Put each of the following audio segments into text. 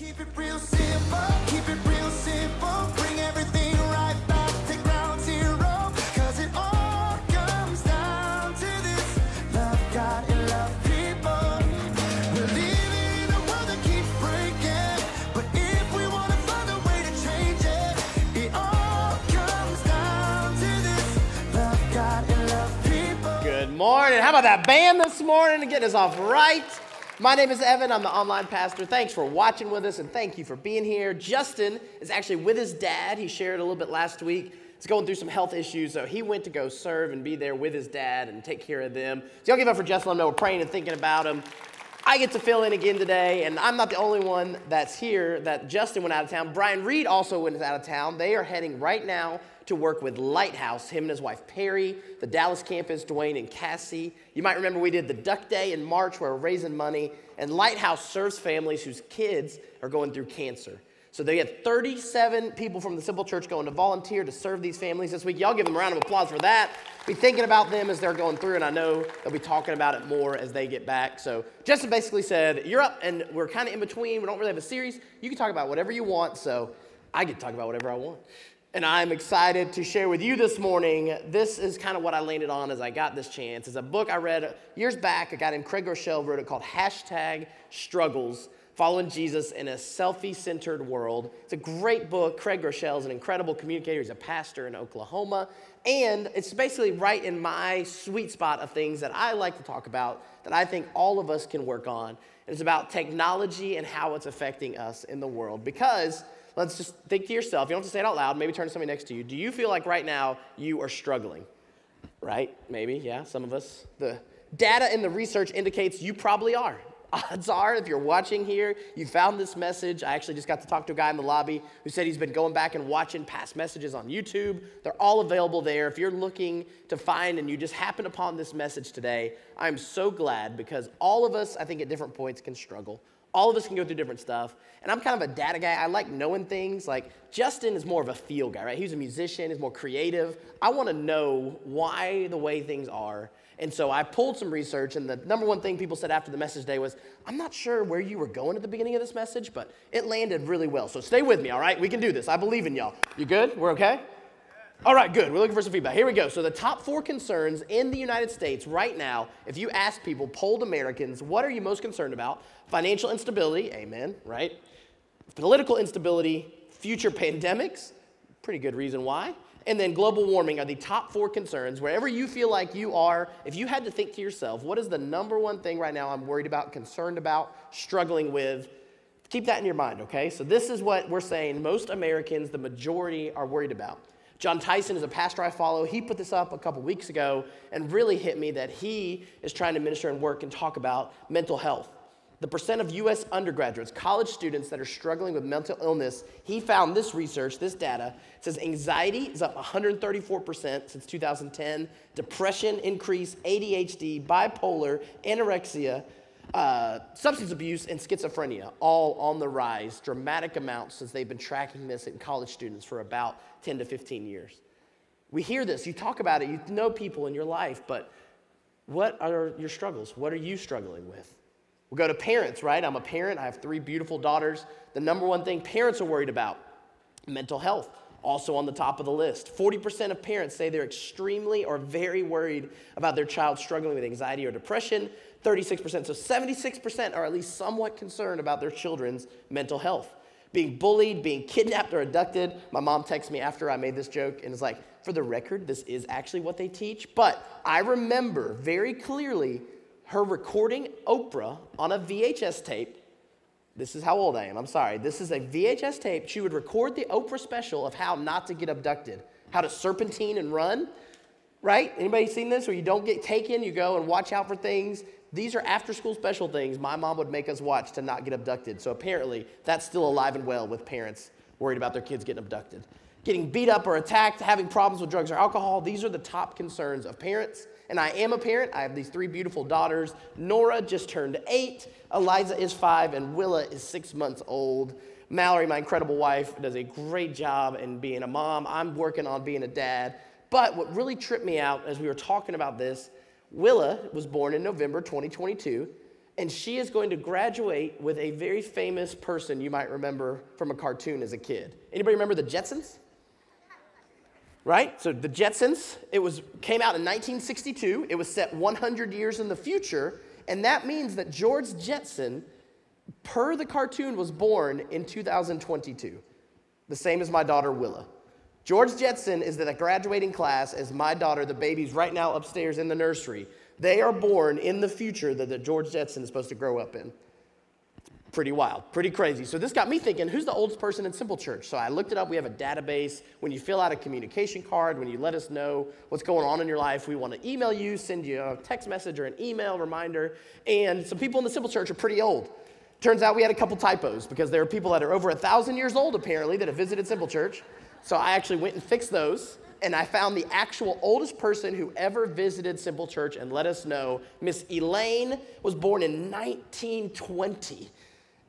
Keep it real simple, bring everything right back to ground zero, 'cause it all comes down to this: love God and love people. We're living in a world that keeps breaking, but if we want to find a way to change it, it all comes down to this: love God and love people. Good morning. How about that band this morning to get us off right? My name is Evan. I'm the online pastor. Thanks for watching with us, and thank you for being here. Justin is actually with his dad. He shared a little bit last week. He's going through some health issues, so he went to go serve and be there with his dad and take care of them. So y'all give up for Justin. I know we're praying and thinking about him. I get to fill in again today, and I'm not the only one that's here. That Justin went out of town. Brian Reed also went out of town. They are heading right now to work with Lighthouse, him and his wife Perry, the Dallas campus, Dwayne and Cassie. You might remember we did the Duck Day in March where we're raising money, and Lighthouse serves families whose kids are going through cancer. So they had 37 people from the Simple Church going to volunteer to serve these families this week. Y'all give them a round of applause for that. Be thinking about them as they're going through, and I know they'll be talking about it more as they get back. So Justin basically said, you're up, and we're kind of in between. We don't really have a series. You can talk about whatever you want, so I get to talk about whatever I want. And I'm excited to share with you this morning. This is kind of what I landed on as I got this chance. It's a book I read years back. A guy named Craig Rochelle wrote it called #Struggles, Following Jesus in a Selfie-Centered World. It's a great book. Craig Rochelle is an incredible communicator. He's a pastor in Oklahoma. And it's basically right in my sweet spot of things that I like to talk about that I think all of us can work on. And it's about technology and how it's affecting us in the world. Because let's just think to yourself. You don't have to say it out loud. Maybe turn to somebody next to you. Do you feel like right now you are struggling? Right? Maybe, yeah, some of us. The data in the research indicates you probably are. Odds are, if you're watching here, you found this message. I actually just got to talk to a guy in the lobby who said he's been going back and watching past messages on YouTube. They're all available there. If you're looking to find and you just happen upon this message today, I'm so glad, because all of us, I think, at different points can struggle. All of us can go through different stuff. And I'm kind of a data guy. I like knowing things. Like Justin is more of a feel guy, right? He's a musician. He's more creative. I want to know why the way things are. And so I pulled some research, and the number one thing people said after the message day was, I'm not sure where you were going at the beginning of this message, but it landed really well. So stay with me, all right? We can do this. I believe in y'all. You good? We're okay? All right, good. We're looking for some feedback. Here we go. So the top 4 concerns in the United States right now, if you ask people, polled Americans, what are you most concerned about? Financial instability, amen, right? Political instability, future pandemics, pretty good reason why. And then global warming are the top 4 concerns. Wherever you feel like you are, if you had to think to yourself, what is the number one thing right now I'm worried about, concerned about, struggling with? Keep that in your mind, okay? So this is what we're saying most Americans, the majority, are worried about. John Tyson is a pastor I follow. He put this up a couple weeks ago and really hit me that he is trying to minister and work and talk about mental health. The percent of U.S. undergraduates, college students that are struggling with mental illness, he found this research, this data, says anxiety is up 134% since 2010, depression increased, ADHD, bipolar, anorexia, substance abuse, and schizophrenia, all on the rise, dramatic amounts since they've been tracking this in college students for about 10 to 15 years. We hear this, you talk about it, you know people in your life, but what are your struggles? What are you struggling with? We'll go to parents, right? I'm a parent. I have 3 beautiful daughters. The number one thing parents are worried about, mental health, also on the top of the list. 40% of parents say they're extremely or very worried about their child struggling with anxiety or depression. 36%, so 76% are at least somewhat concerned about their children's mental health. Being bullied, being kidnapped or abducted. My mom texted me after I made this joke and is like, for the record, this is actually what they teach. But I remember very clearly her recording Oprah on a VHS tape. This is how old I am, I'm sorry. This is a VHS tape. She would record the Oprah special of how not to get abducted, how to serpentine and run, right? Anybody seen this? Where you don't get taken, you go and watch out for things. These are after-school special things my mom would make us watch to not get abducted. So apparently, that's still alive and well with parents worried about their kids getting abducted. Getting beat up or attacked, having problems with drugs or alcohol, these are the top concerns of parents. And I am a parent. I have these 3 beautiful daughters. Nora just turned 8, Eliza is 5, and Willa is 6 months old. Mallory, my incredible wife, does a great job in being a mom. I'm working on being a dad. But what really tripped me out as we were talking about this, Willa was born in November 2022, And she is going to graduate with a very famous person you might remember from a cartoon as a kid. Anybody remember the Jetsons? Right? So the Jetsons, came out in 1962. It was set 100 years in the future. And that means that George Jetson, per the cartoon, was born in 2022. The same as my daughter, Willa. George Jetson is in a graduating class as my daughter, the baby's right now upstairs in the nursery. They are born in the future that the George Jetson is supposed to grow up in. Pretty wild, pretty crazy. So this got me thinking, who's the oldest person in Simple Church? So I looked it up. We have a database. When you fill out a communication card, when you let us know what's going on in your life, we want to email you, send you a text message or an email reminder. And some people in the Simple Church are pretty old. Turns out we had a couple typos because there are people that are over 1,000 years old, apparently, that have visited Simple Church. So I actually went and fixed those. And I found the actual oldest person who ever visited Simple Church and let us know. Miss Elaine was born in 1920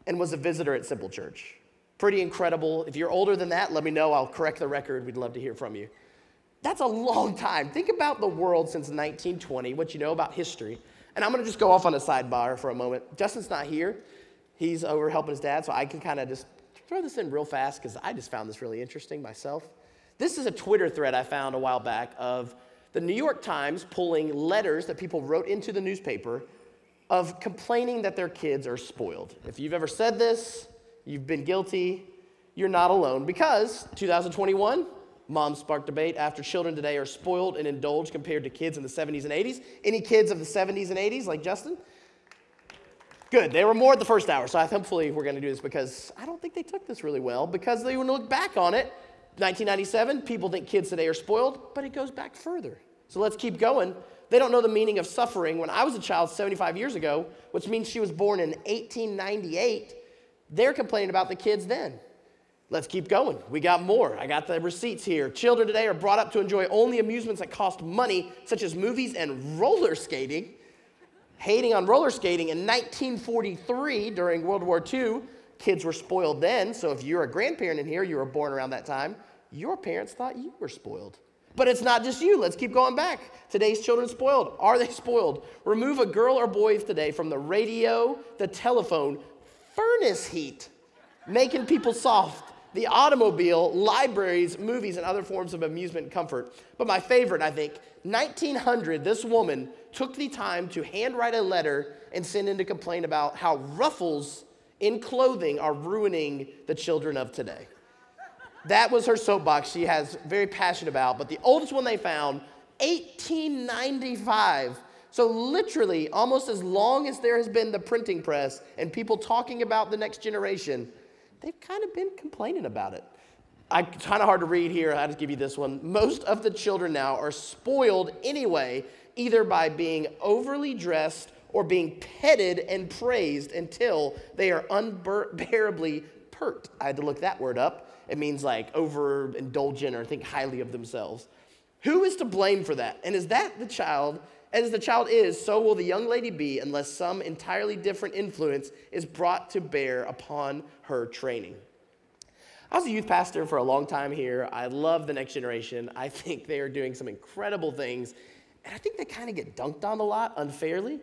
and was a visitor at Simple Church. Pretty incredible. If you're older than that, let me know. I'll correct the record. We'd love to hear from you. That's a long time. Think about the world since 1920, what you know about history. And I'm going to just go off on a sidebar for a moment. Justin's not here. He's over helping his dad, so I can kind of just throw this in real fast because I just found this really interesting myself. This is a Twitter thread I found a while back of the New York Times pulling letters that people wrote into the newspaper of complaining that their kids are spoiled. If you've ever said this, you've been guilty, you're not alone. Because 2021, Moms sparked debate after children today are spoiled and indulged compared to kids in the 70s and 80s. Any kids of the 70s and 80s like Justin? Good, they were more at the first hour, so hopefully we're going to do this because I don't think they took this really well because they want to look back on it. 1997, people think kids today are spoiled, but it goes back further. So let's keep going. They don't know the meaning of suffering. When I was a child 75 years ago, which means she was born in 1898, they're complaining about the kids then. Let's keep going. We got more. I got the receipts here. Children today are brought up to enjoy only amusements that cost money, such as movies and roller skating. Hating on roller skating in 1943 during World War II, kids were spoiled then, so if you're a grandparent in here, you were born around that time, your parents thought you were spoiled. But it's not just you. Let's keep going back. Today's children spoiled. Are they spoiled? Remove a girl or boy today from the radio, the telephone, furnace heat, making people soft, the automobile, libraries, movies, and other forms of amusement and comfort. But my favorite, I think, 1900, this woman took the time to handwrite a letter and send in to complain about how ruffles in clothing are ruining the children of today. That was her soapbox she has very passionate about. But the oldest one they found, 1895. So literally almost as long as there has been the printing press and people talking about the next generation, they've kind of been complaining about it. It's kind of hard to read here. I'll just give you this one. Most of the children now are spoiled anyway, either by being overly dressed or being petted and praised until they are unbearably pert. I had to look that word up. It means like overindulgent or think highly of themselves. Who is to blame for that? And is that the child? As the child is, so will the young lady be unless some entirely different influence is brought to bear upon her training. I was a youth pastor for a long time here. I love the next generation. I think they are doing some incredible things. And I think they kind of get dunked on a lot unfairly.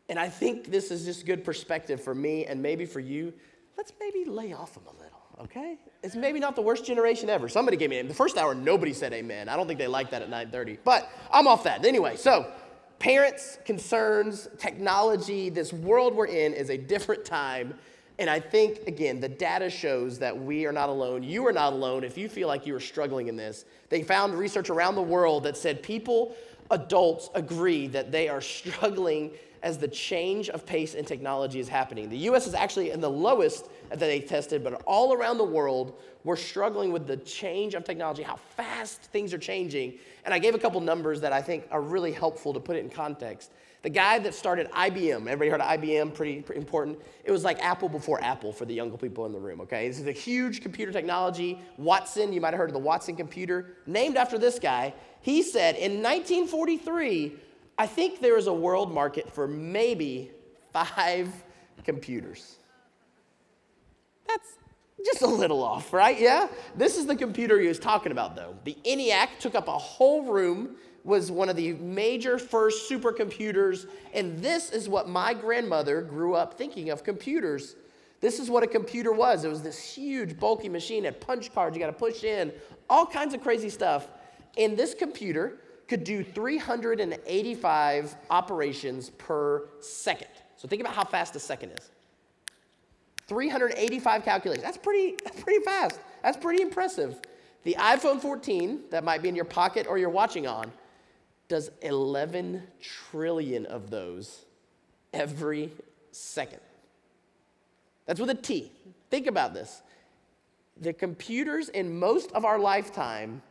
And I think this is just good perspective for me and maybe for you. Let's maybe lay off them a little, okay? It's maybe not the worst generation ever. Somebody gave me the first hour, nobody said amen. I don't think they like that at 9:30. But I'm off that. Anyway, so parents, concerns, technology, this world we're in is a different time. And I think, again, the data shows that we are not alone. You are not alone if you feel like you are struggling in this. They found research around the world that said people, adults, agree that they are struggling as the change of pace and technology is happening. The U.S. is actually in the lowest that they tested, but all around the world, we're struggling with the change of technology, how fast things are changing. And I gave a couple numbers that I think are really helpful to put it in context. The guy that started IBM, everybody heard of IBM, pretty important. It was like Apple before Apple for the younger people in the room, okay? This is a huge computer technology. Watson, you might have heard of the Watson computer, named after this guy. He said in 1943, I think there is a world market for maybe 5 computers. That's just a little off, right? Yeah? This is the computer he was talking about, though. The ENIAC took up a whole room was one of the major first supercomputers, and this is what my grandmother grew up thinking of computers. This is what a computer was. It was this huge, bulky machine, had punch cards you got to push in, all kinds of crazy stuff. And this computer could do 385 operations per second. So think about how fast a second is. 385 calculations. That's pretty fast. That's pretty impressive. The iPhone 14 that might be in your pocket or you're watching on does 11 trillion of those every second. That's with a T. Think about this. The computers in most of our lifetime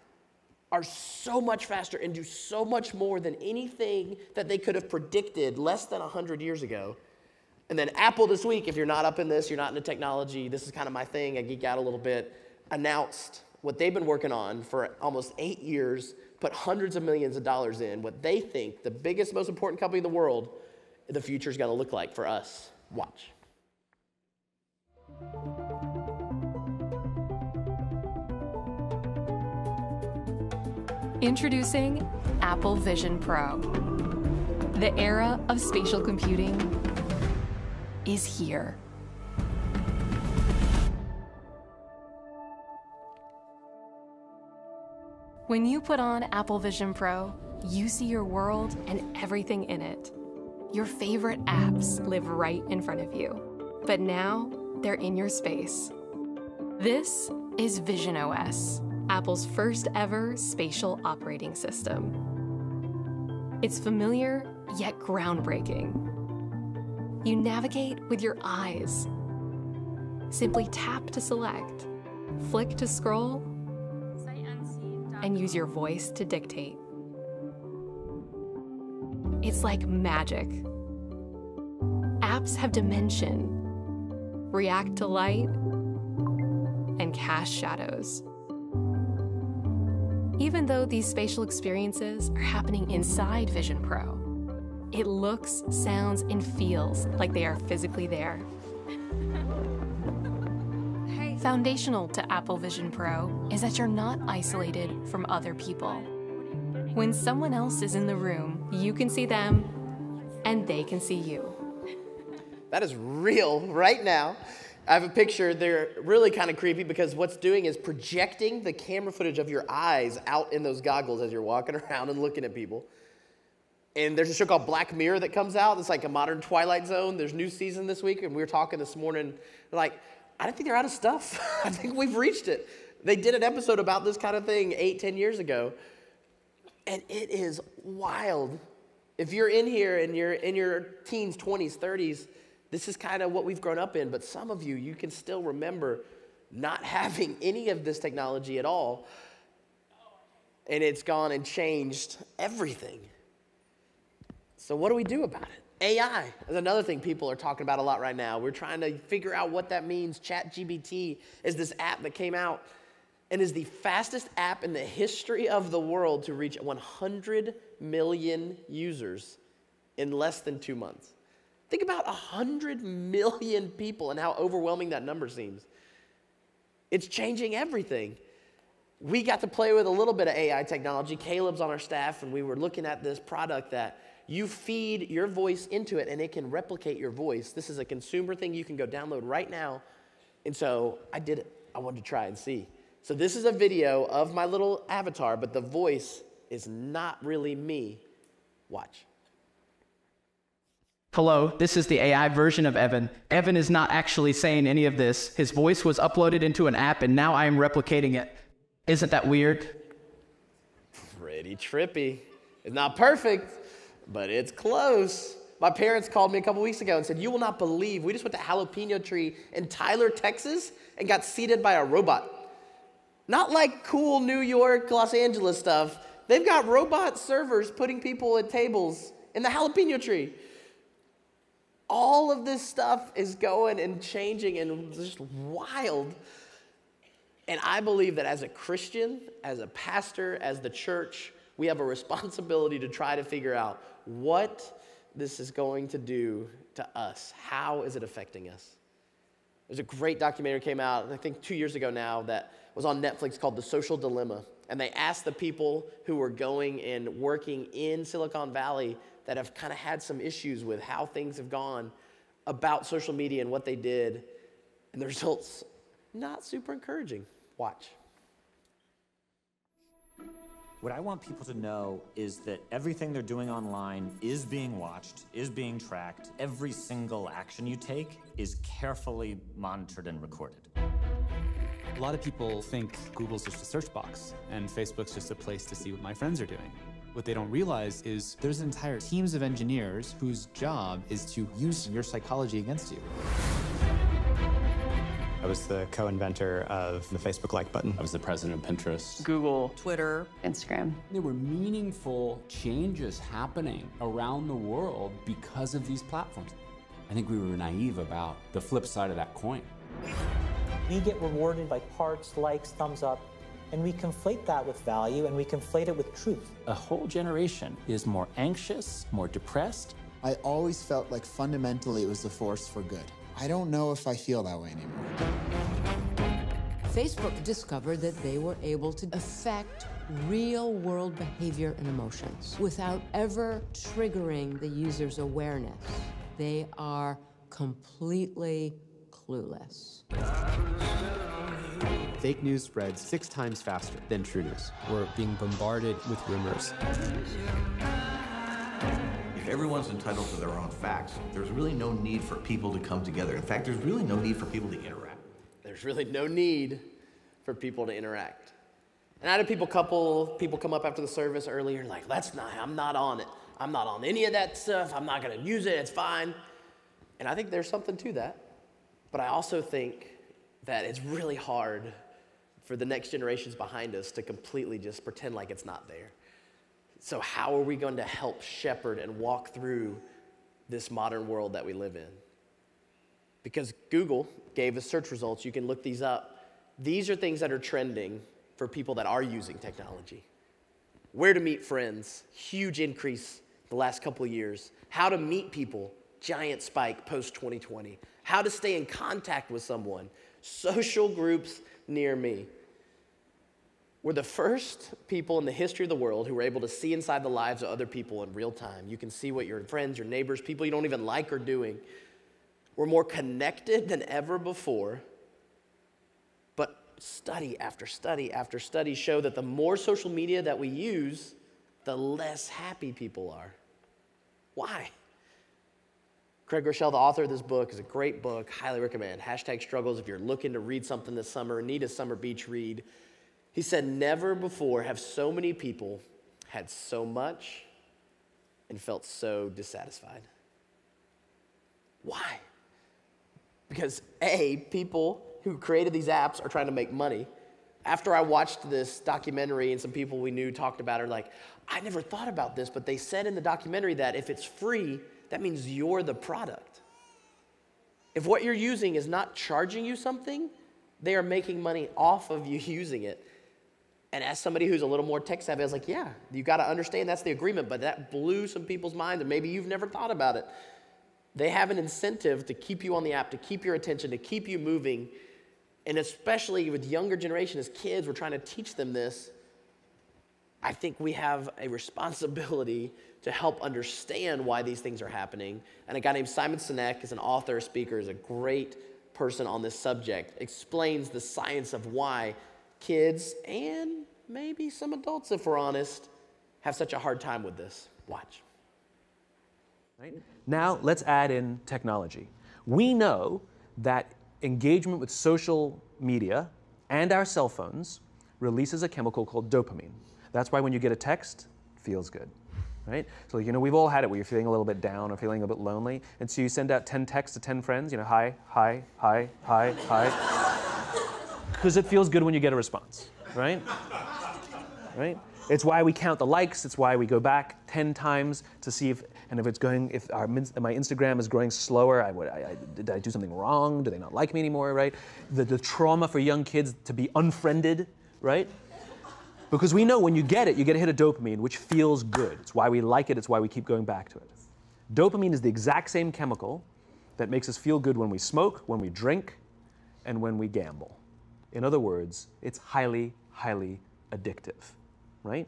are so much faster and do so much more than anything that they could have predicted less than 100 years ago. And then Apple this week, if you're not up in this, you're not into technology, this is kind of my thing, I geek out a little bit, announced what they've been working on for almost 8 years, put hundreds of millions of dollars in, what they think the biggest, most important company in the world, the future is going to look like for us. Watch. Introducing Apple Vision Pro. The era of spatial computing is here. When you put on Apple Vision Pro, you see your world and everything in it. Your favorite apps live right in front of you, but now they're in your space. This is Vision OS, Apple's first ever spatial operating system. It's familiar, yet groundbreaking. You navigate with your eyes. Simply tap to select, flick to scroll, and use your voice to dictate. It's like magic. Apps have dimension, react to light, and cast shadows. Even though these spatial experiences are happening inside Vision Pro, it looks, sounds, and feels like they are physically there. Foundational to Apple Vision Pro is that you're not isolated from other people. When someone else is in the room, you can see them, and they can see you. That is real right now. I have a picture. They're really kind of creepy because what's doing is projecting the camera footage of your eyes out in those goggles as you're walking around and looking at people. And there's a show called Black Mirror that comes out. It's like a modern Twilight Zone. There's new season this week, and we were talking this morning, like, I don't think they're out of stuff. I think we've reached it. They did an episode about this kind of thing 8-10 years ago, and it is wild. If you're in here and you're in your teens, 20s, 30s, this is kind of what we've grown up in, but some of you, you can still remember not having any of this technology at all, and it's gone and changed everything. So what do we do about it? AI is another thing people are talking about a lot right now. We're trying to figure out what that means. ChatGPT is this app that came out and is the fastest app in the history of the world to reach 100 million users in less than 2 months. Think about 100 million people and how overwhelming that number seems. It's changing everything. We got to play with a little bit of AI technology. Caleb's on our staff, and we were looking at this product that you feed your voice into it, and it can replicate your voice. This is a consumer thing you can go download right now. And so I did it. I wanted to try and see. So this is a video of my little avatar, but the voice is not really me. Watch. Hello, this is the AI version of Evan. Evan is not actually saying any of this. His voice was uploaded into an app, and now I am replicating it. Isn't that weird? Pretty trippy. It's not perfect, but it's close. My parents called me a couple weeks ago and said, you will not believe, we just went to Jalapeno Tree in Tyler, Texas, and got seated by a robot. Not like cool New York, Los Angeles stuff. They've got robot servers putting people at tables in the Jalapeno Tree. All of this stuff is going and changing and just wild. And I believe that as a Christian, as a pastor, as the church, we have a responsibility to try to figure out what this is going to do to us. How is it affecting us? There's a great documentary came out, I think 2 years ago now, that was on Netflix called The Social Dilemma. And they asked the people who were going and working in Silicon Valley that have kind of had some issues with how things have gone about social media and what they did. And the results, not super encouraging. Watch. What I want people to know is that everything they're doing online is being watched, is being tracked. Every single action you take is carefully monitored and recorded. A lot of people think Google's just a search box and Facebook's just a place to see what my friends are doing. What they don't realize is there's entire teams of engineers whose job is to use your psychology against you. I was the co-inventor of the Facebook like button. I was the president of Pinterest. Google, Twitter, Instagram. There were meaningful changes happening around the world because of these platforms. I think we were naive about the flip side of that coin. We get rewarded by hearts, likes, thumbs up, and we conflate that with value and we conflate it with truth. A whole generation is more anxious, more depressed. I always felt like fundamentally it was a force for good. I don't know if I feel that way anymore. Facebook discovered that they were able to affect real-world behavior and emotions without ever triggering the user's awareness. They are completely clueless. Fake news spreads 6 times faster than true news. We're being bombarded with rumors. If everyone's entitled to their own facts, there's really no need for people to come together. In fact, there's really no need for people to interact. There's really no need for people to interact. And I had people come up after the service earlier and like, I'm not on it. I'm not on any of that stuff. I'm not gonna use it, it's fine. And I think there's something to that. But I also think that it's really hard for the next generations behind us to completely just pretend like it's not there. So how are we going to help shepherd and walk through this modern world that we live in? Because Google gave us search results. You can look these up. These are things that are trending for people that are using technology. Where to meet friends, huge increase the last couple of years. How to meet people, giant spike post-2020. How to stay in contact with someone, social groups near me. We're the first people in the history of the world who were able to see inside the lives of other people in real time. You can see what your friends, your neighbors, people you don't even like are doing. We're more connected than ever before. But study after study after study show that the more social media that we use, the less happy people are. Why? Craig Rochelle, the author of this book, is a great book. Highly recommend. #struggles if you're looking to read something this summer, need a summer beach read. He said, never before have so many people had so much and felt so dissatisfied. Why? Because A, people who created these apps are trying to make money. After I watched this documentary and some people we knew talked about it, like, I never thought about this, but they said in the documentary that if it's free, that means you're the product. If what you're using is not charging you something, they are making money off of you using it. And as somebody who's a little more tech savvy, I was like, yeah, you got to understand that's the agreement, but that blew some people's minds, and maybe you've never thought about it. They have an incentive to keep you on the app, to keep your attention, to keep you moving, and especially with younger generation, as kids, we're trying to teach them this. I think we have a responsibility to help understand why these things are happening. And a guy named Simon Sinek is an author, speaker, is a great person on this subject, explains the science of why kids, and maybe some adults, if we're honest, have such a hard time with this. Watch. Right? Now, let's add in technology. We know that engagement with social media and our cell phones releases a chemical called dopamine. That's why when you get a text, it feels good. Right? So, we've all had it where you're feeling a little bit down or feeling a bit lonely, and so you send out 10 texts to 10 friends, hi, hi, hi, hi, hi. Because it feels good when you get a response, right? Right? It's why we count the likes. It's why we go back 10 times to see if my Instagram is growing slower. Did I do something wrong? Do they not like me anymore, right? The trauma for young kids to be unfriended, right? Because we know when you get a hit of dopamine, which feels good. It's why we like it. It's why we keep going back to it. Dopamine is the exact same chemical that makes us feel good when we smoke, when we drink, and when we gamble. In other words, it's highly, highly addictive, right?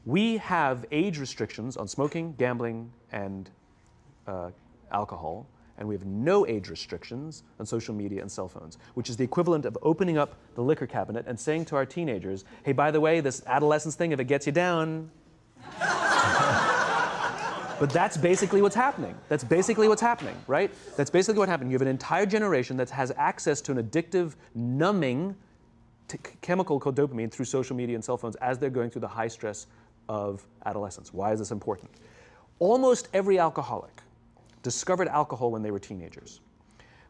We have age restrictions on smoking, gambling, and alcohol, and we have no age restrictions on social media and cell phones, which is the equivalent of opening up the liquor cabinet and saying to our teenagers, hey, by the way, this adolescence thing, if it gets you down. But that's basically what's happening. That's basically what's happening, right? That's basically what happened. You have an entire generation that has access to an addictive, numbing chemical called dopamine through social media and cell phones as they're going through the high stress of adolescence. Why is this important? Almost every alcoholic discovered alcohol when they were teenagers.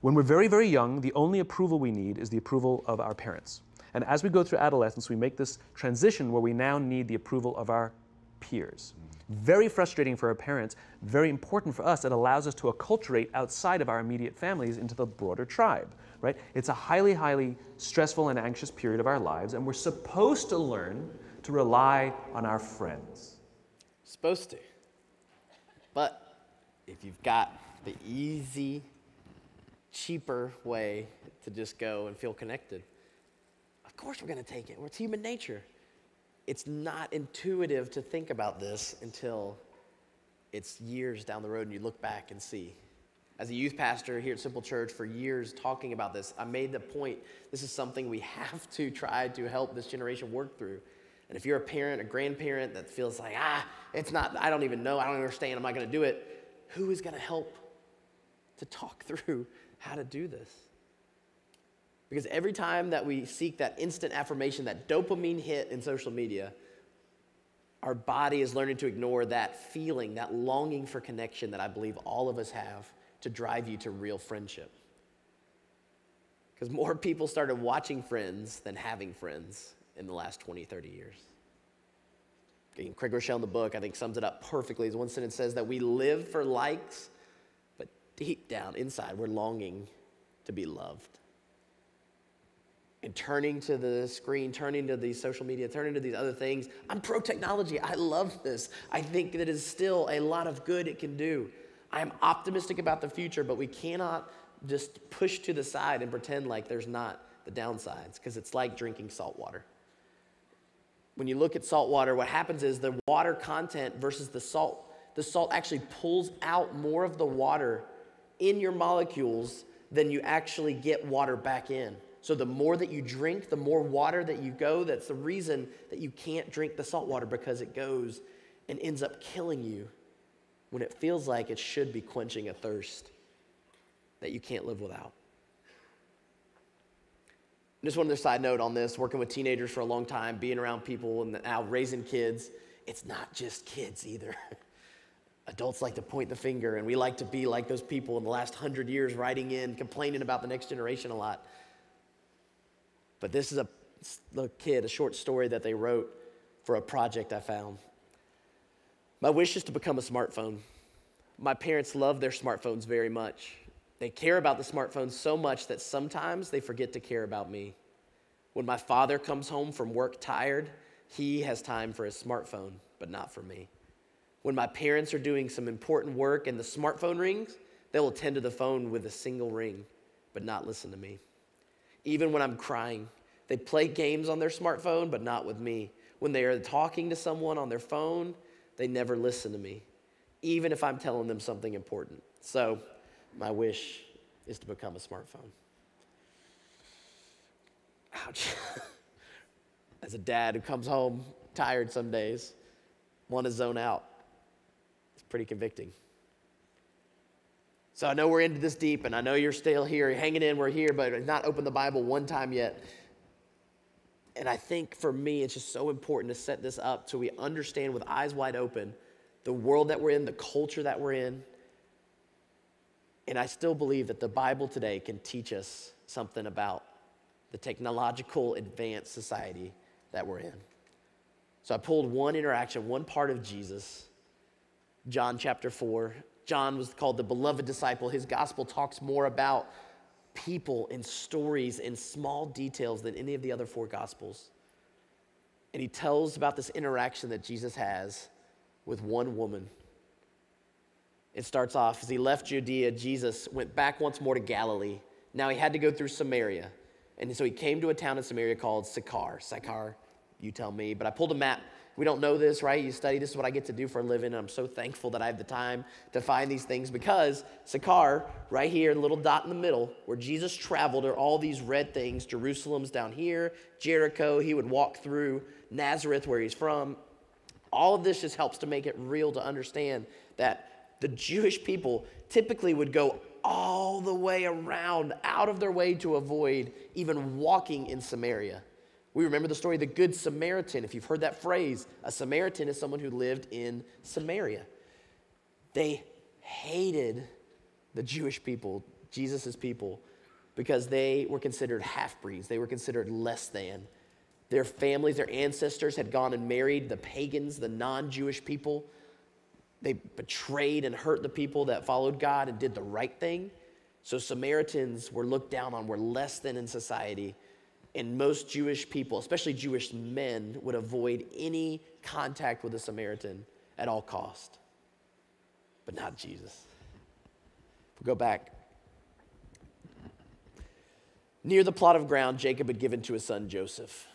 When we're very, very young, the only approval we need is the approval of our parents. And as we go through adolescence, we make this transition where we now need the approval of our peers. Very frustrating for our parents, very important for us. It allows us to acculturate outside of our immediate families into the broader tribe, right? It's a highly, highly stressful and anxious period of our lives, and we're supposed to learn to rely on our friends. Supposed to. But if you've got the easy, cheaper way to just go and feel connected, of course we're going to take it. It's human nature. It's not intuitive to think about this until it's years down the road and you look back and see. As a youth pastor here at Simple Church for years talking about this, I made the point, this is something we have to try to help this generation work through. And if you're a parent, a grandparent that feels like, it's not, I don't even know, I don't understand, I'm not going to do it, who is going to help to talk through how to do this? Because every time that we seek that instant affirmation, that dopamine hit in social media, our body is learning to ignore that feeling, that longing for connection that I believe all of us have to drive you to real friendship. Because more people started watching Friends than having friends in the last 20, 30 years. Craig Rochelle in the book, I think, sums it up perfectly. One sentence says that we live for likes, but deep down inside, we're longing to be loved. And turning to the screen, turning to the social media, turning to these other things. I'm pro-technology. I love this. I think that it is still a lot of good it can do. I am optimistic about the future, but we cannot just push to the side and pretend like there's not the downsides, because it's like drinking salt water. When you look at salt water, what happens is the water content versus the salt actually pulls out more of the water in your molecules than you actually get water back in. So the more that you drink, the more water that you go. That's the reason that you can't drink the salt water, because it goes and ends up killing you when it feels like it should be quenching a thirst that you can't live without. Just one other side note on this, working with teenagers for a long time, being around people and now raising kids, it's not just kids either. Adults like to point the finger, and we like to be like those people in the last 100 years writing in, complaining about the next generation a lot. But this is a short story that they wrote for a project I found. My wish is to become a smartphone. My parents love their smartphones very much. They care about the smartphones so much that sometimes they forget to care about me. When my father comes home from work tired, he has time for his smartphone, but not for me. When my parents are doing some important work and the smartphone rings, they'll attend to the phone with a single ring, but not listen to me. Even when I'm crying, they play games on their smartphone, but not with me. When they are talking to someone on their phone, they never listen to me, even if I'm telling them something important. So my wish is to become a smartphone. Ouch. As a dad who comes home tired some days, want to zone out, it's pretty convicting. So I know we're into this deep, and I know you're still here, hanging in, we're here, but not opened the Bible one time yet. And I think for me, it's just so important to set this up so we understand with eyes wide open the world that we're in, the culture that we're in. And I still believe that the Bible today can teach us something about the technological advanced society that we're in. So I pulled one interaction, one part of Jesus, John chapter 4. John was called the beloved disciple. His gospel talks more about people and stories and small details than any of the other four gospels. And he tells about this interaction that Jesus has with one woman. It starts off, as he left Judea, Jesus went back once more to Galilee. Now he had to go through Samaria. And so he came to a town in Samaria called Sychar, You tell me. But I pulled a map. We don't know this, right? You study. This is what I get to do for a living. And I'm so thankful that I have the time to find these things because Sychar, right here, the little dot in the middle, where Jesus traveled, are all these red things. Jerusalem's down here. Jericho, he would walk through. Nazareth, where he's from. All of this just helps to make it real to understand that the Jewish people typically would go all the way around, out of their way to avoid even walking in Samaria. We remember the story of the Good Samaritan. If you've heard that phrase, a Samaritan is someone who lived in Samaria. They hated the Jewish people, Jesus' people, because they were considered half-breeds. They were considered less than. Their families, their ancestors had gone and married the pagans, the non-Jewish people. They betrayed and hurt the people that followed God and did the right thing. So Samaritans were looked down on, were less than in society. And most Jewish people, especially Jewish men, would avoid any contact with a Samaritan at all cost. But not Jesus. If we go back. Near the plot of ground Jacob had given to his son Joseph.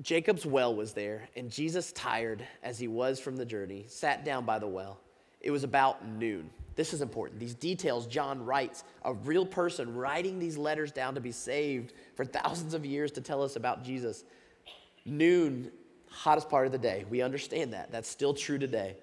Jacob's well was there, and Jesus, tired as he was from the journey, sat down by the well. It was about noon. This is important. These details John writes, a real person writing these letters down to be saved for thousands of years to tell us about Jesus. Noon, hottest part of the day. We understand that. That's still true today.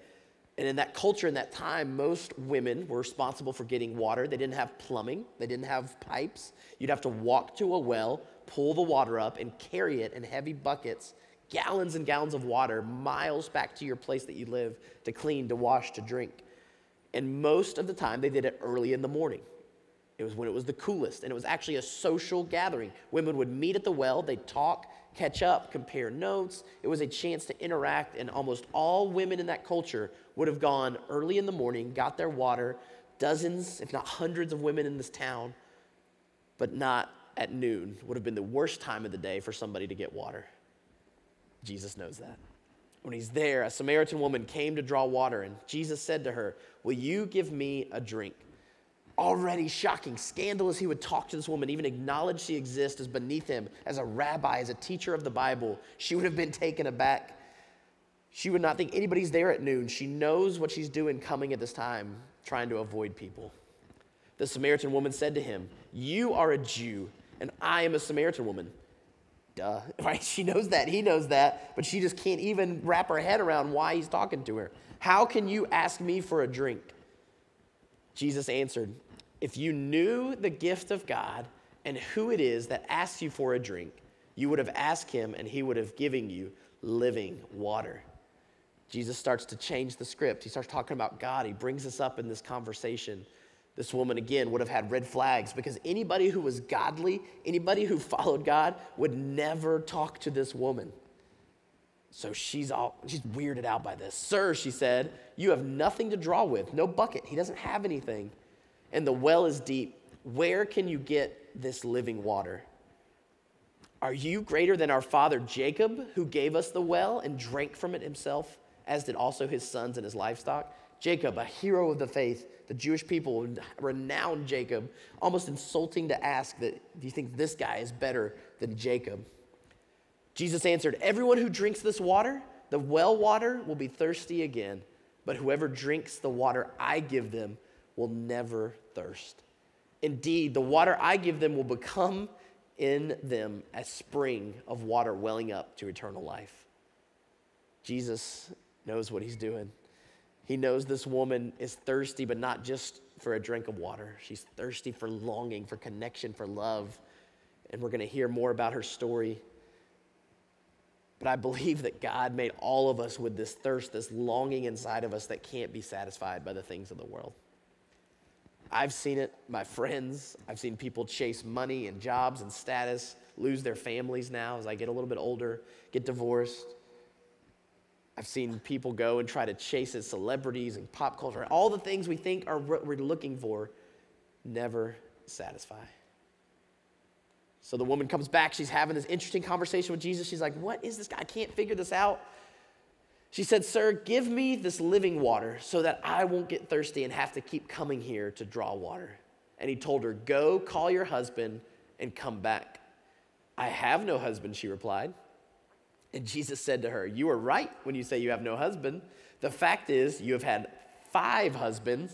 And in that culture, in that time, most women were responsible for getting water. They didn't have plumbing. They didn't have pipes. You'd have to walk to a well, pull the water up, and carry it in heavy buckets, gallons and gallons of water, miles back to your place that you live to clean, to wash, to drink. And most of the time, they did it early in the morning. It was when it was the coolest, and it was actually a social gathering. Women would meet at the well, they'd talk, catch up, compare notes. It was a chance to interact, and almost all women in that culture would have gone early in the morning, got their water, dozens, if not hundreds of women in this town, but not at noon. Would have been the worst time of the day for somebody to get water. Jesus knows that. When he's there, a Samaritan woman came to draw water, and Jesus said to her, "Will you give me a drink?" Already shocking, scandalous, he would talk to this woman, even acknowledge she exists as beneath him, as a rabbi, as a teacher of the Bible. She would have been taken aback. She would not think anybody's there at noon. She knows what she's doing coming at this time, trying to avoid people. The Samaritan woman said to him, "You are a Jew, and I am a Samaritan woman." Duh, right? She knows that, he knows that, but she just can't even wrap her head around why he's talking to her. "How can you ask me for a drink?" Jesus answered, "If you knew the gift of God and who it is that asks you for a drink, you would have asked him and he would have given you living water." Jesus starts to change the script. He starts talking about God. He brings us up in this conversation. This woman, again, would have had red flags because anybody who was godly, anybody who followed God would never talk to this woman. So she's weirded out by this. "Sir," she said, "you have nothing to draw with, no bucket." He doesn't have anything. "And the well is deep. Where can you get this living water? Are you greater than our father Jacob, who gave us the well and drank from it himself, as did also his sons and his livestock?" Jacob, a hero of the faith, the Jewish people renowned Jacob, almost insulting to ask that, do you think this guy is better than Jacob? Jesus answered, "Everyone who drinks this water, the well water, will be thirsty again, but whoever drinks the water I give them will never thirst. Indeed, the water I give them will become in them a spring of water welling up to eternal life." Jesus knows what he's doing. He knows this woman is thirsty, but not just for a drink of water. She's thirsty for longing, for connection, for love. And we're going to hear more about her story. But I believe that God made all of us with this thirst, this longing inside of us that can't be satisfied by the things of the world. I've seen it, my friends. I've seen people chase money and jobs and status, lose their families now as I get a little bit older, get divorced. I've seen people go and try to chase as celebrities and pop culture. All the things we think are what we're looking for never satisfy. So the woman comes back. She's having this interesting conversation with Jesus. She's like, "What is this guy? I can't figure this out." She said, "Sir, give me this living water so that I won't get thirsty and have to keep coming here to draw water." And he told her, "Go call your husband and come back." "I have no husband," she replied. And Jesus said to her, "You are right when you say you have no husband. The fact is, you have had 5 husbands,"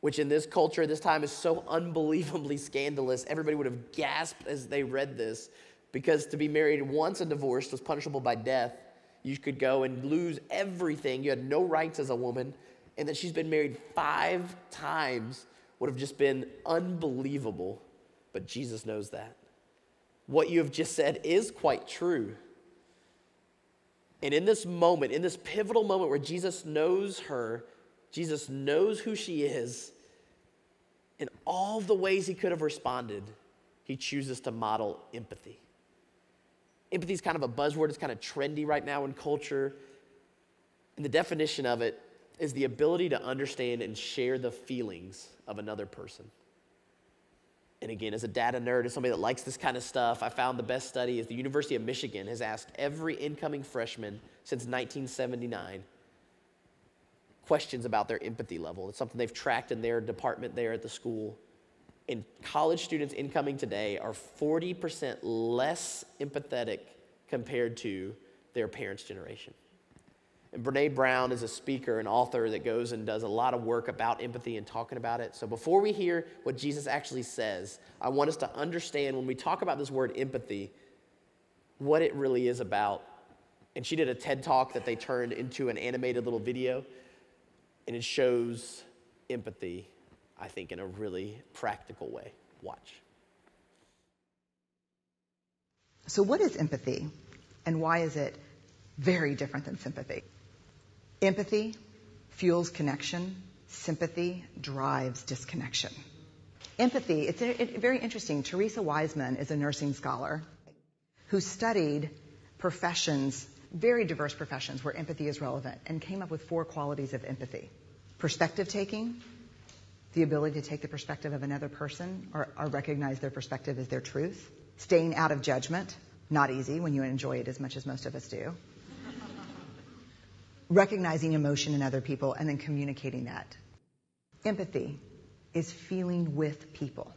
which in this culture, this time, is so unbelievably scandalous. Everybody would have gasped as they read this, because to be married once and divorced was punishable by death. You could go and lose everything. You had no rights as a woman. And that she's been married 5 times would have just been unbelievable. But Jesus knows that. What you have just said is quite true. And in this moment, in this pivotal moment where Jesus knows her, Jesus knows who she is, in all the ways he could have responded, he chooses to model empathy. Empathy is kind of a buzzword. It's kind of trendy right now in culture. And the definition of it is the ability to understand and share the feelings of another person. And again, as a data nerd, as somebody that likes this kind of stuff, I found the best study is the University of Michigan has asked every incoming freshman since 1979 questions about their empathy level. It's something they've tracked in their department there at the school. And college students incoming today are 40% less empathetic compared to their parents' generation. And Brene Brown is a speaker and author that goes and does a lot of work about empathy and talking about it. So before we hear what Jesus actually says, I want us to understand when we talk about this word empathy, what it really is about. And she did a TED Talk that they turned into an animated little video, and it shows empathy, I think, in a really practical way. Watch. So what is empathy, and why is it very different than sympathy? Empathy fuels connection. Sympathy drives disconnection. Empathy, it's very interesting. Teresa Wiseman is a nursing scholar who studied professions, very diverse professions where empathy is relevant, and came up with 4 qualities of empathy. Perspective taking, the ability to take the perspective of another person or recognize their perspective as their truth. Staying out of judgment, not easy when you enjoy it as much as most of us do. Recognizing emotion in other people and then communicating that. Empathy is feeling with people.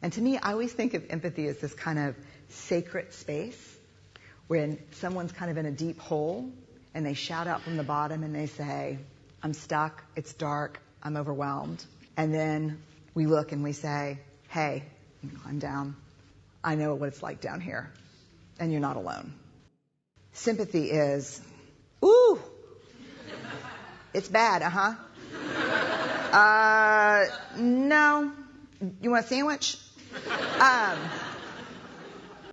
And to me, I always think of empathy as this kind of sacred space when someone's kind of in a deep hole and they shout out from the bottom and they say, "I'm stuck, it's dark, I'm overwhelmed." And then we look and we say, "Hey, you can climb down. I know what it's like down here, and you're not alone." Sympathy is, "Ooh, it's bad, no, you want a sandwich?"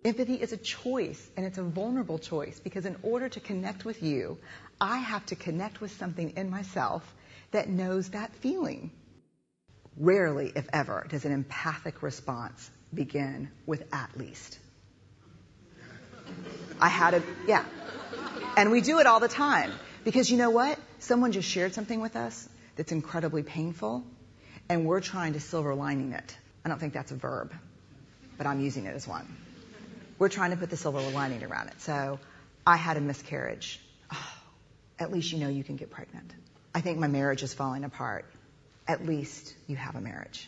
Empathy is a choice, and it's a vulnerable choice, because in order to connect with you, I have to connect with something in myself that knows that feeling. Rarely, if ever, does an empathic response begin with "at least." Yeah. And we do it all the time. Because you know what? Someone just shared something with us that's incredibly painful, and we're trying to silver lining it. I don't think that's a verb, but I'm using it as one. We're trying to put the silver lining around it. So, I had a miscarriage. Oh, at least you know you can get pregnant. I think my marriage is falling apart. At least you have a marriage.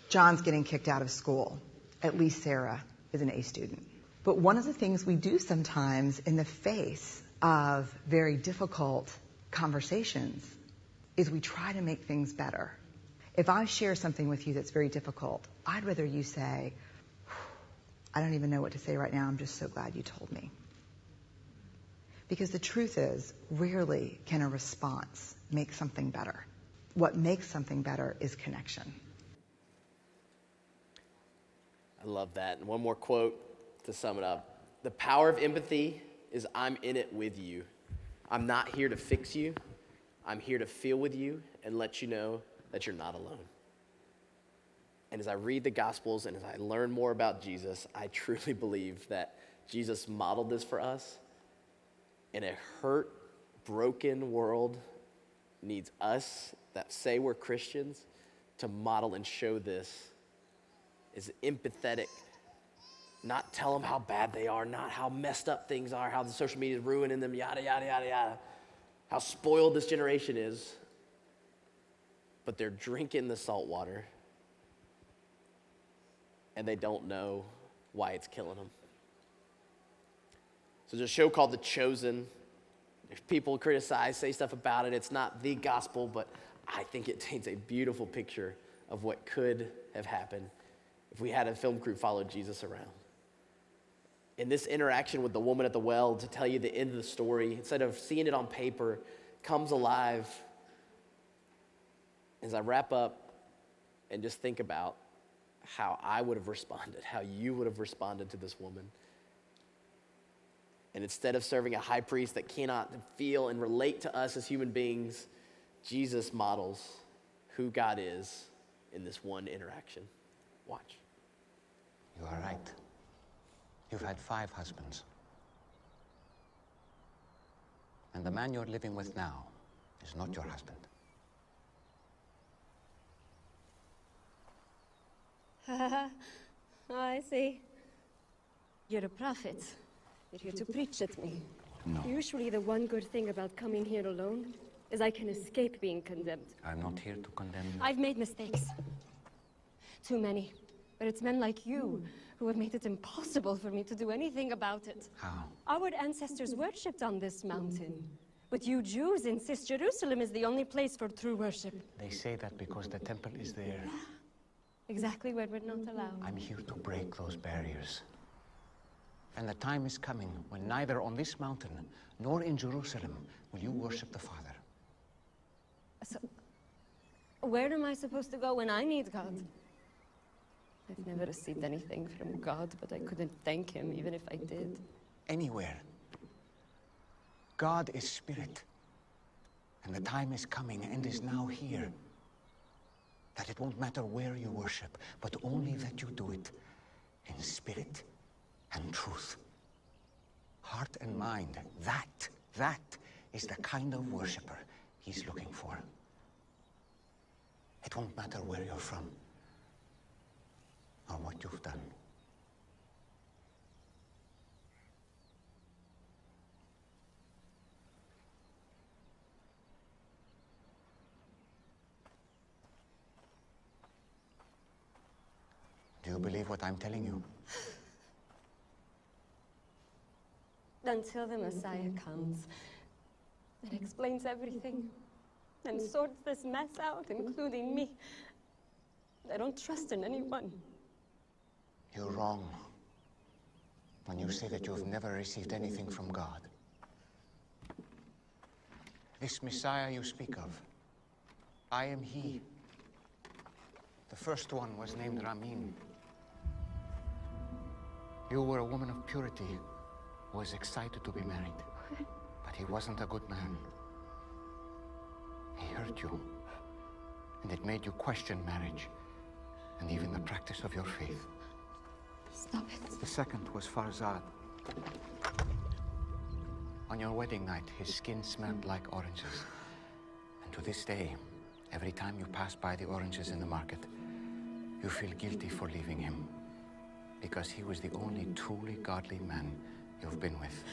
John's getting kicked out of school. At least Sarah is an A student. But one of the things we do sometimes in the face of very difficult conversations is we try to make things better. If I share something with you that's very difficult, I'd rather you say, "I don't even know what to say right now. I'm just so glad you told me." Because the truth is, rarely can a response make something better. What makes something better is connection. I love that. And one more quote to sum it up. The power of empathy is I'm in it with you. I'm not here to fix you. I'm here to feel with you and let you know that you're not alone. And as I read the Gospels and as I learn more about Jesus, I truly believe that Jesus modeled this for us. And a hurt, broken world needs us that say we're Christians to model and show this as empathetic. Not tell them how bad they are, not how messed up things are, how the social media is ruining them, yada, yada, yada, yada. How spoiled this generation is. But they're drinking the salt water. and they don't know why it's killing them. So there's a show called The Chosen. There's people criticize, say stuff about it. It's not the gospel, but I think it paints a beautiful picture of what could have happened if we had a film crew follow Jesus around. In this interaction with the woman at the well, to tell you the end of the story, instead of seeing it on paper, comes alive. As I wrap up and just think about how I would have responded, how you would have responded to this woman. And instead of serving a high priest that cannot feel and relate to us as human beings, Jesus models who God is in this one interaction. Watch. You are right. You've had 5 husbands. And the man you're living with now is not your husband. Oh, I see. You're a prophet. You're here to preach at me. No. Usually the one good thing about coming here alone is I can escape being condemned. I'm not here to condemn you. I've made mistakes. Too many. But it's men like you who have made it impossible for me to do anything about it. How? Our ancestors worshipped on this mountain. But you Jews insist Jerusalem is the only place for true worship. They say that because the temple is there. Exactly where we're not allowed. I'm here to break those barriers. And the time is coming when neither on this mountain nor in Jerusalem will you worship the Father. So, where am I supposed to go when I need God? I've never received anything from God, but I couldn't thank him even if I did. Anywhere. God is spirit. And the time is coming and is now here that it won't matter where you worship, but only that you do it in spirit and truth. Heart and mind, that is the kind of worshiper he's looking for. It won't matter where you're from or what you've done. Do you believe what I'm telling you? Until the Messiah comes and explains everything and sorts this mess out, including me, I don't trust in anyone. You're wrong when you say that you've never received anything from God. This Messiah you speak of, I am he. The first one was named Ramin. You were a woman of purity who was excited to be married, but he wasn't a good man. He hurt you, and it made you question marriage and even the practice of your faith. Stop it. The second was Farzad. On your wedding night, his skin smelled like oranges. And to this day, every time you pass by the oranges in the market, you feel guilty for leaving him, because he was the only truly godly man you've been with.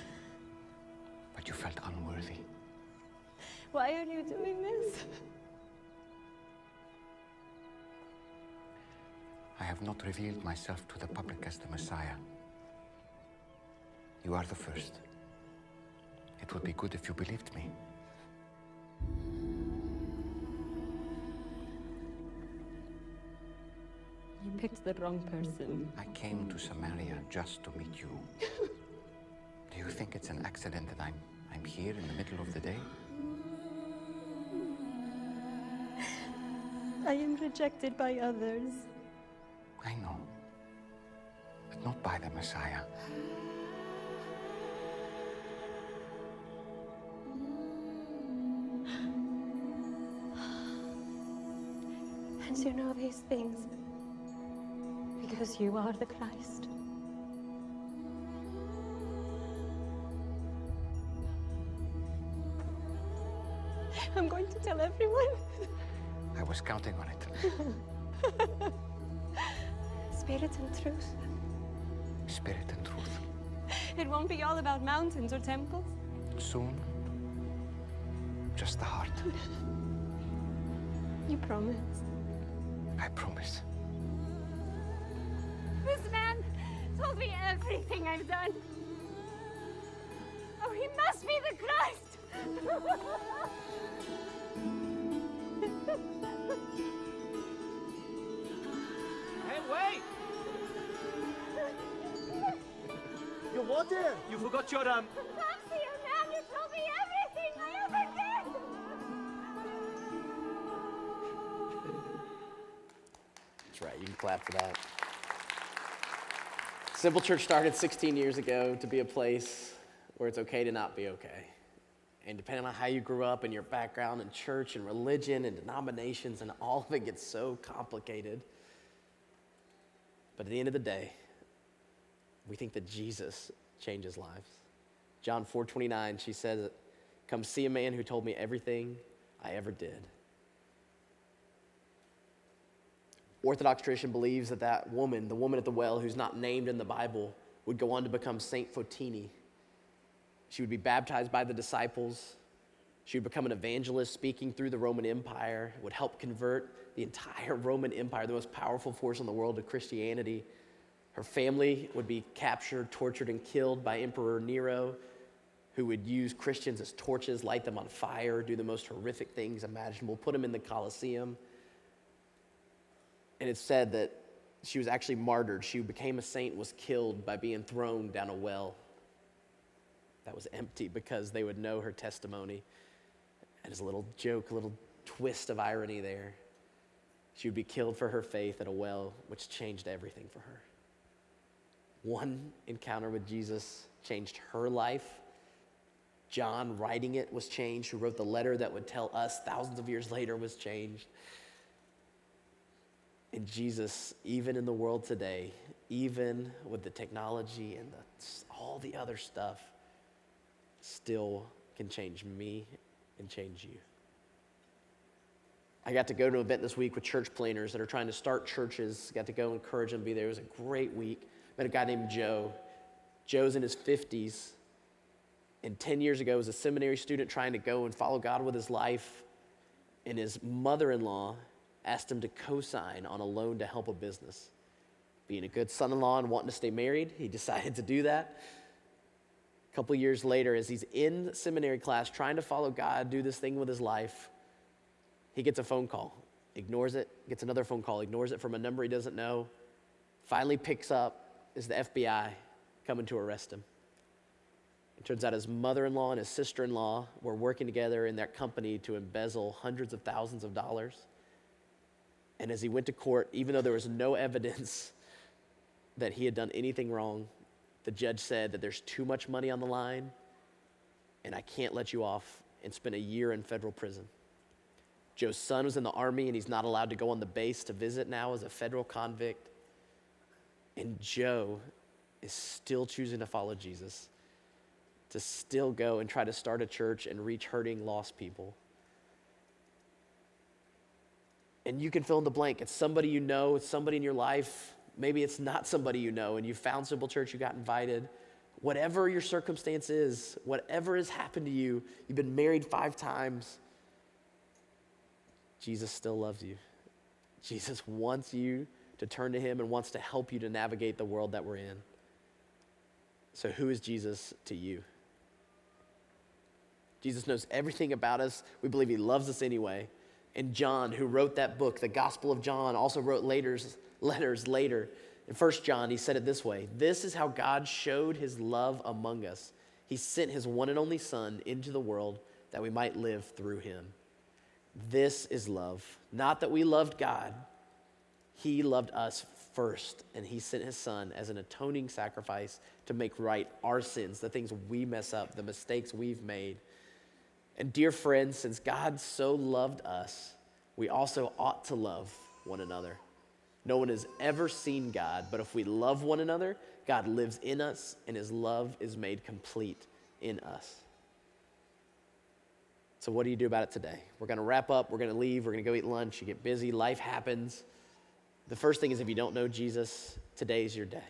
But you felt unworthy. Why are you doing this? I have not revealed myself to the public as the Messiah. You are the first. It would be good if you believed me. You picked the wrong person. I came to Samaria just to meet you. Do you think it's an accident that I'm here in the middle of the day? I am rejected by others. I know. But not by the Messiah. And you know these things because you are the Christ. I'm going to tell everyone. I was counting on it. Spirit and truth. Spirit and truth. It won't be all about mountains or temples. Soon, just the heart. You promise? I promise. told me everything I've done. Oh, he must be the Christ. Hey, wait! You what there? You forgot your, Fancy you, man. You told me everything I ever did. That's right. You can clap for that. Simple Church started 16 years ago to be a place where it's okay to not be okay. And depending on how you grew up and your background in church and religion and denominations and all of it gets so complicated. But at the end of the day, we think that Jesus changes lives. John 4:29, she says, "Come see a man who told me everything I ever did." Orthodox tradition believes that that woman, the woman at the well who's not named in the Bible, would go on to become Saint Fotini. She would be baptized by the disciples. She would become an evangelist speaking through the Roman Empire, would help convert the entire Roman Empire, the most powerful force in the world, to Christianity. Her family would be captured, tortured, and killed by Emperor Nero, who would use Christians as torches, light them on fire, do the most horrific things imaginable, put them in the Colosseum. And it's said that she was actually martyred. She became a saint, was killed by being thrown down a well that was empty because they would know her testimony. And as a little joke, a little twist of irony there, she would be killed for her faith at a well, which changed everything for her. One encounter with Jesus changed her life. John, writing it, was changed, who wrote the letter that would tell us thousands of years later, was changed. And Jesus, even in the world today, even with the technology and all the other stuff, still can change me and change you. I got to go to an event this week with church planners that are trying to start churches. Got to go encourage them to be there. It was a great week. Met a guy named Joe. Joe's in his 50s. And 10 years ago, was a seminary student trying to go and follow God with his life. And his mother-in-law asked him to co-sign on a loan to help a business. Being a good son-in-law and wanting to stay married, he decided to do that. A couple years later, as he's in seminary class trying to follow God, do this thing with his life, he gets a phone call, ignores it, gets another phone call, ignores it from a number he doesn't know, finally picks up, is the FBI coming to arrest him. It turns out his mother-in-law and his sister-in-law were working together in that company to embezzle hundreds of thousands of dollars. And as he went to court, even though there was no evidence that he had done anything wrong, the judge said that there's too much money on the line and I can't let you off, and spent a year in federal prison. Joe's son was in the army and he's not allowed to go on the base to visit now as a federal convict. And Joe is still choosing to follow Jesus, to still go and try to start a church and reach hurting, lost people. And you can fill in the blank. It's somebody you know, it's somebody in your life. Maybe it's not somebody you know and you found Simple Church, you got invited. Whatever your circumstance is, whatever has happened to you, you've been married 5 times, Jesus still loves you. Jesus wants you to turn to him and wants to help you to navigate the world that we're in. So who is Jesus to you? Jesus knows everything about us. We believe he loves us anyway. And John, who wrote that book, the Gospel of John, also wrote letters later. In 1 John, he said it this way: "This is how God showed his love among us. He sent his one and only Son into the world that we might live through him." This is love. Not that we loved God. He loved us first, and he sent his Son as an atoning sacrifice to make right our sins, the things we mess up, the mistakes we've made. And dear friends, since God so loved us, we also ought to love one another. No one has ever seen God, but if we love one another, God lives in us and his love is made complete in us. So what do you do about it today? We're going to wrap up. We're going to leave. We're going to go eat lunch. You get busy. Life happens. The first thing is, if you don't know Jesus, today's your day.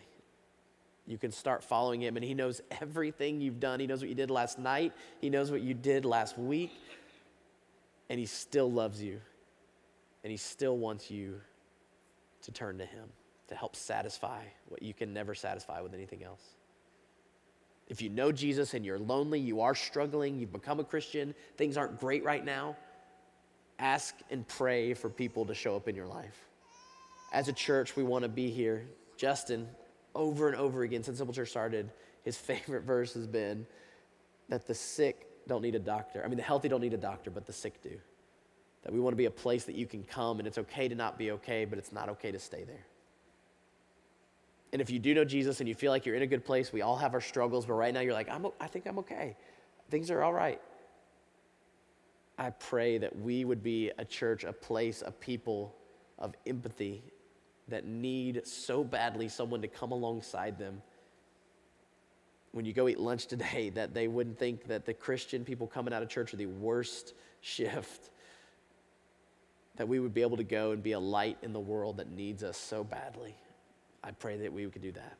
You can start following him, and he knows everything you've done. He knows what you did last night. He knows what you did last week, and he still loves you, and he still wants you to turn to him. to help satisfy what you can never satisfy with anything else. If you know Jesus and you're lonely, you are struggling, you've become a Christian, things aren't great right now, ask and pray for people to show up in your life. As a church, we want to be here. Justin, over and over again, since Simple Church started, his favorite verse has been that the sick don't need a doctor. I mean, the healthy don't need a doctor, but the sick do. That we want to be a place that you can come, and it's okay to not be okay, but it's not okay to stay there. And if you do know Jesus and you feel like you're in a good place, we all have our struggles, but right now you're like, I think I'm okay. Things are all right. I pray that we would be a church, a place, a people of empathy that need so badly someone to come alongside them. When you go eat lunch today, that they wouldn't think that the Christian people coming out of church are the worst shift. That we would be able to go and be a light in the world that needs us so badly. I pray that we could do that.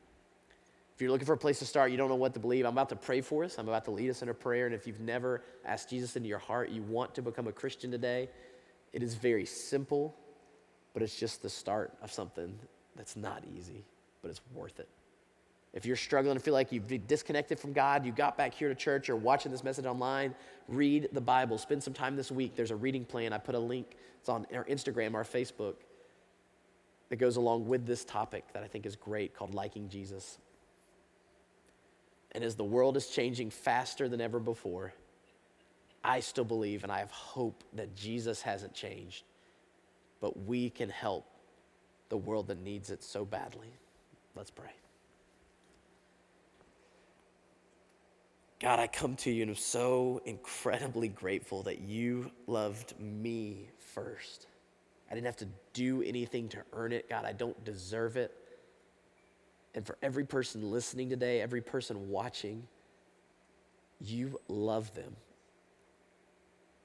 If you're looking for a place to start, you don't know what to believe, I'm about to pray for us. I'm about to lead us in a prayer. And if you've never asked Jesus into your heart, you want to become a Christian today, it is very simple, but it's just the start of something that's not easy, but it's worth it. If you're struggling to feel like you've been disconnected from God, you got back here to church or watching this message online, read the Bible. Spend some time this week. There's a reading plan. I put a link. It's on our Instagram, our Facebook, that goes along with this topic that I think is great, called Liking Jesus. And as the world is changing faster than ever before, I still believe and I have hope that Jesus hasn't changed, but we can help the world that needs it so badly. Let's pray. God, I come to you and I'm so incredibly grateful that you loved me first. I didn't have to do anything to earn it. God, I don't deserve it. And for every person listening today, every person watching, you love them.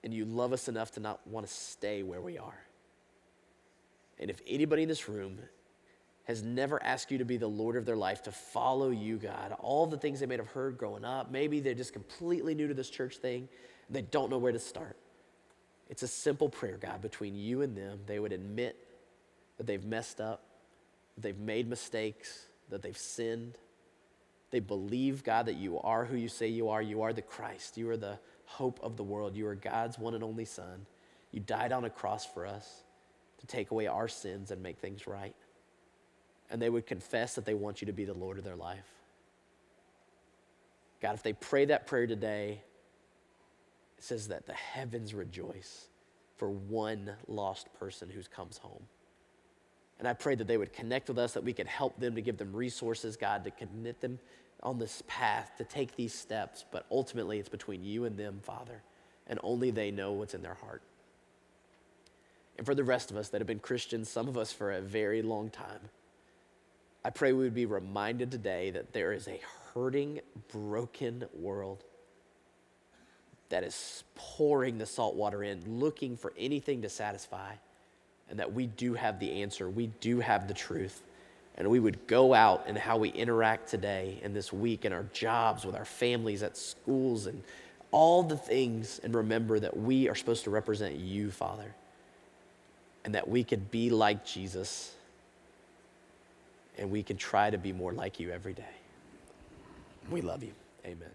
And you love us enough to not want to stay where we are. And if anybody in this room has never asked you to be the Lord of their life, to follow you, God, all the things they may have heard growing up, maybe they're just completely new to this church thing, and they don't know where to start. It's a simple prayer, God, between you and them. They would admit that they've messed up, that they've made mistakes, that they've sinned. They believe, God, that you are who you say you are. You are the Christ. You are the hope of the world. You are God's one and only Son. You died on a cross for us to take away our sins and make things right. And they would confess that they want you to be the Lord of their life. God, if they pray that prayer today, it says that the heavens rejoice for one lost person who comes home. And I pray that they would connect with us, that we could help them, to give them resources, God, to commit them on this path, to take these steps. But ultimately, it's between you and them, Father, and only they know what's in their heart. And for the rest of us that have been Christians, some of us for a very long time, I pray we would be reminded today that there is a hurting, broken world that is pouring the salt water in, looking for anything to satisfy, and that we do have the answer. We do have the truth. And we would go out in how we interact today and this week, in our jobs, with our families, at schools, and all the things, and remember that we are supposed to represent you, Father, and that we could be like Jesus, and we can try to be more like you every day. We love you. Amen.